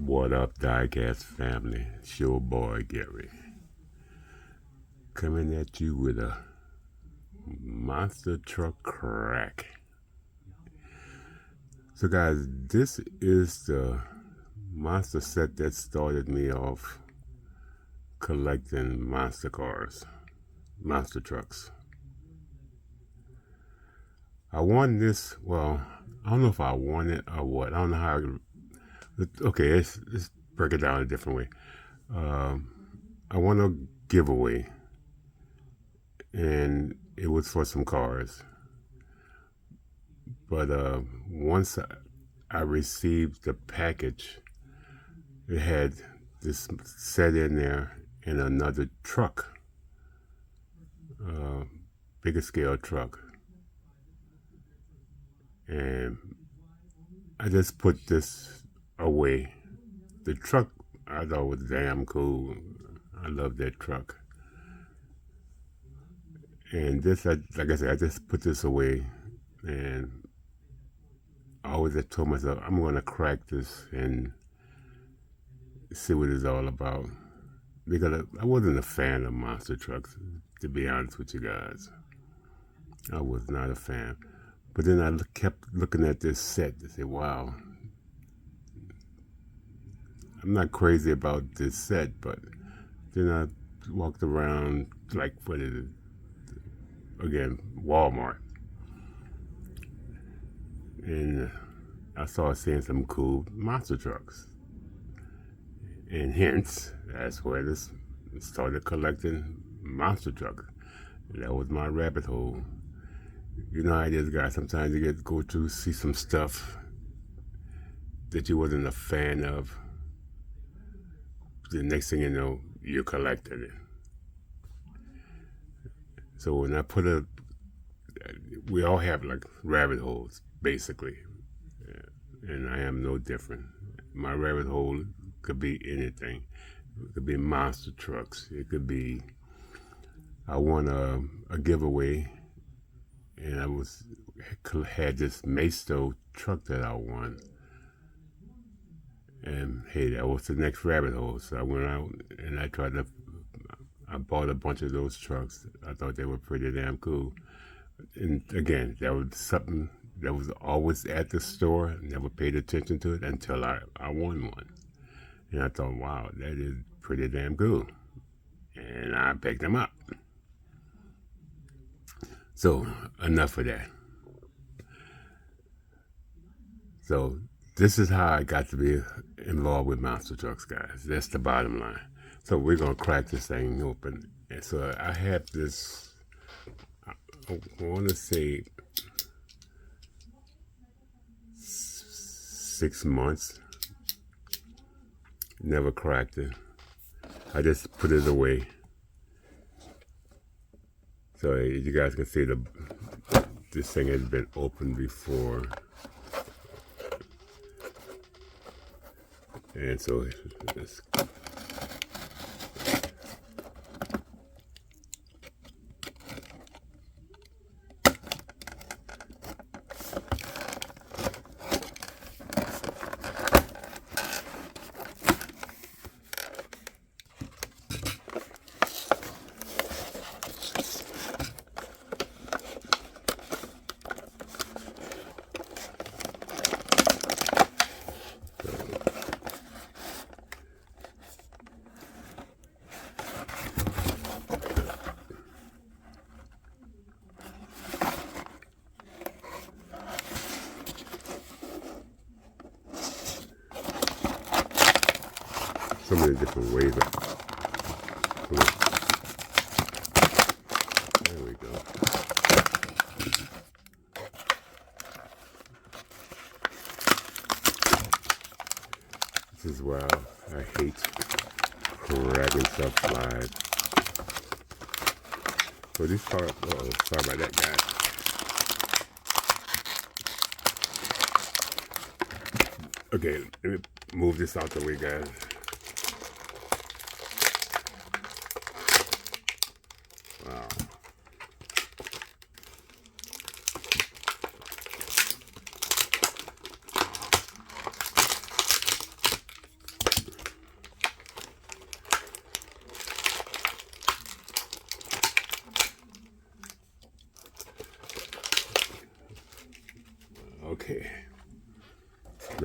What up, Diecast family? It's your boy Gary, coming at you with a monster truck crack. So, guys, this is the monster set that started me off collecting monster cars, monster trucks. I won this. Well, I don't know if I won it or what. I don't know how. Okay, let's break it down a different way. I won a giveaway, and it was for some cars. But once I received the package, it had this set in there and another truck, bigger scale truck. And I just put this away. The truck I thought was damn cool. I love that truck. And this, like I said, I just put this away, and I always told myself I'm gonna crack this and see what it's all about. Because I wasn't a fan of monster trucks, to be honest with you guys. I was not a fan. But then I kept looking at this set and say, wow, I'm not crazy about this set, but then I walked around, like, what is it? Again, Walmart. And I started seeing some cool monster trucks. And hence, that's where this started collecting monster trucks. That was my rabbit hole. You know how it is, guys. Sometimes you go to see some stuff that you wasn't a fan of. The next thing you know, you collected it. So when I we all have like rabbit holes, basically. And I am no different. My rabbit hole could be anything. It could be monster trucks. It could be, I won a giveaway, and I had this Maisto truck that I won. And hey, that was the next rabbit hole. So I went out and I bought a bunch of those trucks. I thought they were pretty damn cool. And again, that was something that was always at the store. Never paid attention to it until I won one. And I thought, wow, that is pretty damn cool. And I picked them up. So enough of that. So this is how I got to be involved with monster trucks, guys. That's the bottom line. So we're going to crack this thing open. And so I have this, I want to say 6 months. Never cracked it. I just put it away. So you guys can see this thing has been opened before. And so it's so many different ways. There we go. This is why I hate cracking stuff live. So these cars, sorry about that, guys. Okay, let me move this out the way, guys. Wow.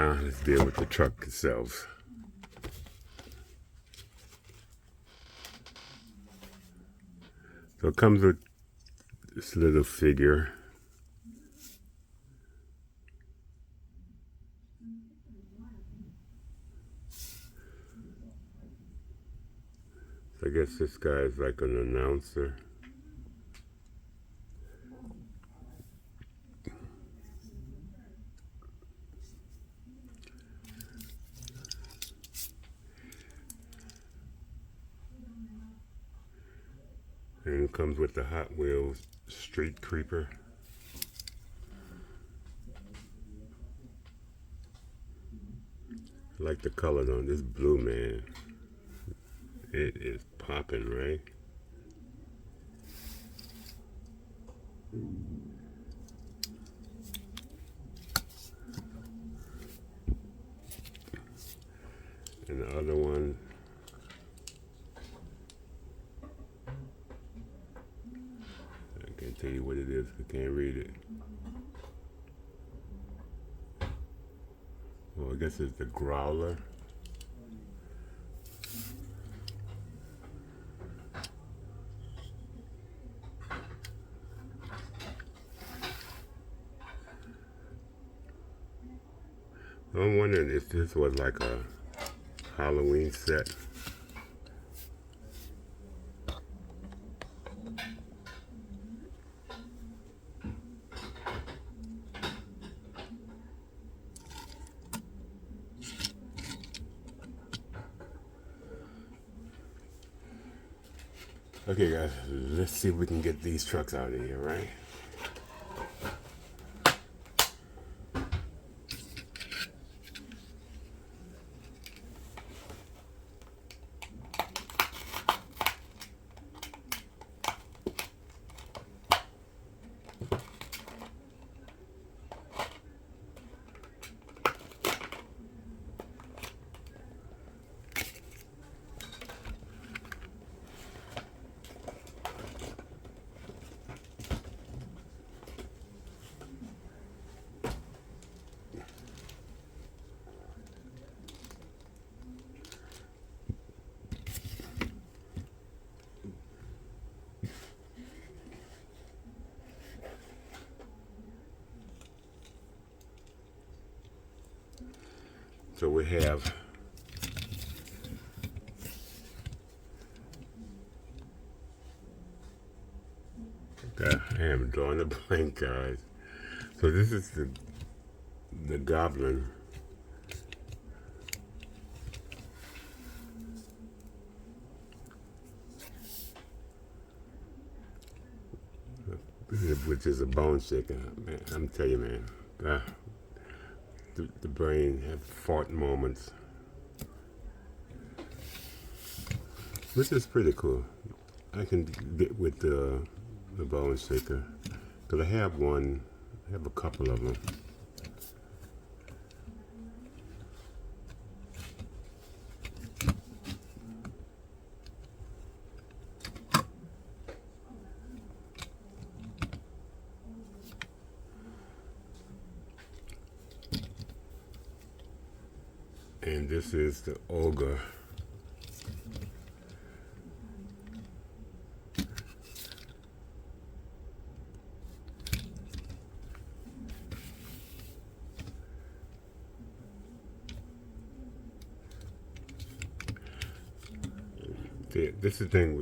now let's deal with the truck itself. So it comes with this little figure. So I guess this guy is like an announcer. And it comes with the Hot Wheels Street Creeper. I like the color on this blue, man. It is popping, right? And the other one, I can't tell you what it is. I can't read it. Well, I guess it's the Growler. I'm wondering if this was like a Halloween set. Okay guys, let's see if we can get these trucks out of here, right? So we have I am drawing a blank, guys. So this is the Goblin. Which is a bone shaker. Man, I'm telling you, man. The brain has fart moments, which is pretty cool. I can get with the bone shaker because I have one. I have a couple of them. And this is the Ogre. This is the thing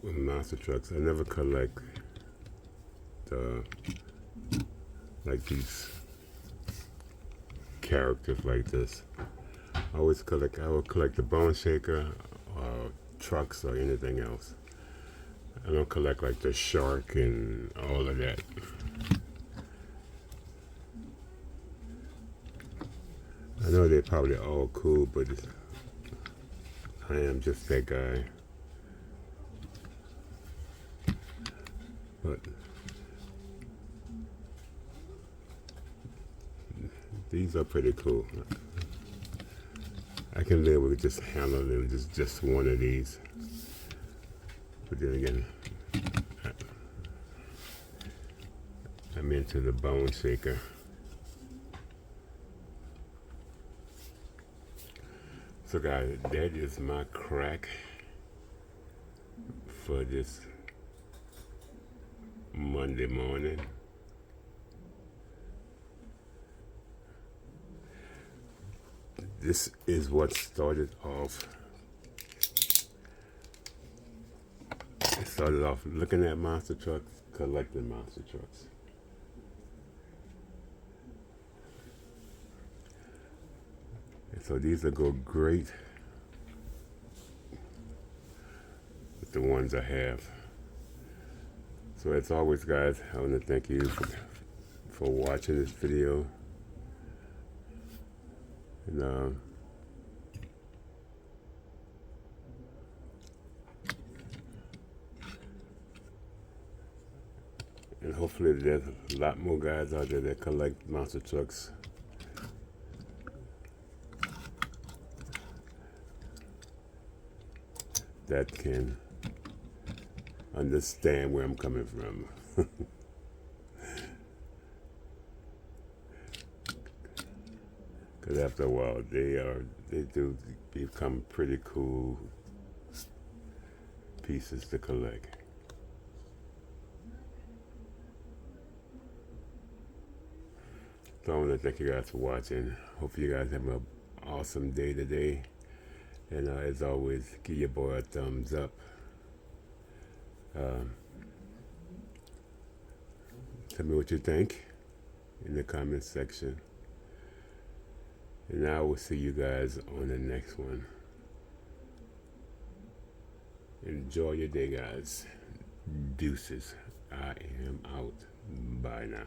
with monster trucks. I never collect like these characters like this. I would collect the bone shaker, trucks, or anything else. I don't collect like the shark and all of that. I know they're probably all cool, but I am just that guy. But these are pretty cool. I can live with just handling just one of these. But then again, I'm into the bone shaker. So guys, that is my crack for this Monday morning. This is what started off. It started off looking at monster trucks, collecting monster trucks. And so these will go great with the ones I have. So as always, guys, I want to thank you for watching this video. And hopefully there's a lot more guys out there that collect monster trucks. That can understand where I'm coming from. Because after a while, they do become pretty cool pieces to collect. So I want to thank you guys for watching. Hope you guys have an awesome day today. And as always, give your boy a thumbs up. Tell me what you think in the comment section. And I will see you guys on the next one. Enjoy your day, guys. Deuces. I am out. Bye now.